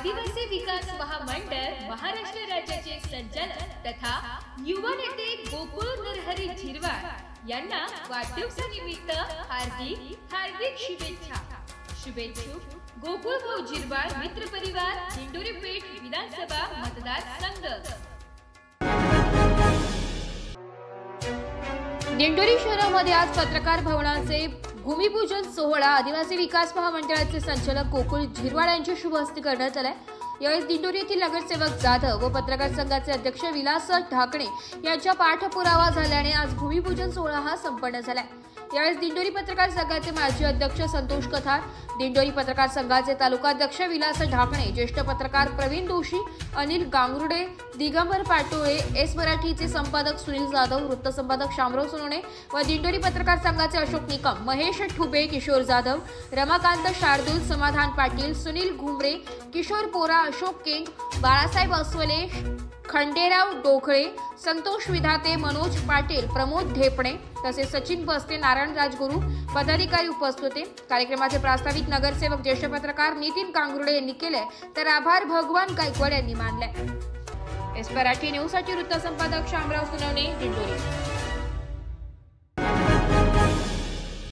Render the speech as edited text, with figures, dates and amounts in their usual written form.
आदिवासी विकास महामंडळ महाराष्ट्र राज्याचे संचालक तथा युवा नेते गोकुळ नरहरी झिरवाळ यांना वाढदिवसानिमित्त हार्दिक शुभेच्छुक गोकुळ भाऊ झिरवाळ मित्र परिवार दिंडोरी पेठ विधानसभा मतदारसंघ। दिंडोरी शहरामध्ये आज पत्रकार भवनाचे भूमिपूजन सोहळा आदिवासी विकास महामंडळाचे संचालक गोकुळ झिरवाळ यांच्या शुभ हस्ते करण्यात आला। यावेळी दिंडोरी येथील नगरसेवक जाधव व पत्रकार संघाचे अध्यक्ष विलास ढाकणे यांचा पाठपुरावा झाल्याने आज भूमिपूजन सोहळा हा संपन्न झाला। यावेळी दिंडोरी पत्रकार संघाचे माजी अध्यक्ष संतोष कथार, दिंडोरी पत्रकार संघाचे तालुकाध्यक्ष विलास ढाकणे, ज्येष्ठ पत्रकार प्रवीण दोशी, अनिल गांगुर्डे, दिगंबर पाटोळे, एस मराठीचे संपादक सुनील जाधव, वृत्त संपादक शामराव सोनवणे व दिंडोरी पत्रकार संघाचे अशोक निकम, महेश ठुबे, किशोर जाधव, रमाकांत शार्दूल, समाधान पाटील, सुनील घुमरे, किशोर पोरा, अशोक केंग, बाळासाहेब अस्वले, खंडेराव डोखळे, संतोष विधाते, मनोज पाटील, प्रमोद ढेपणे तसेच सचिन बस्ते, नारायण राजगुरू पदाधिकारी उपस्थित होते। कार्यक्रमाचे प्रास्ताविक नगरसेवक ज्येष्ठ पत्रकार नितीन कांगुर्डे यांनी केले तर आभार भगवान गायकवाड यांनी मानले। एस मराठी न्यूजसाठी वृत्त संपादक शामराव सोनवणे, दिंडोरी।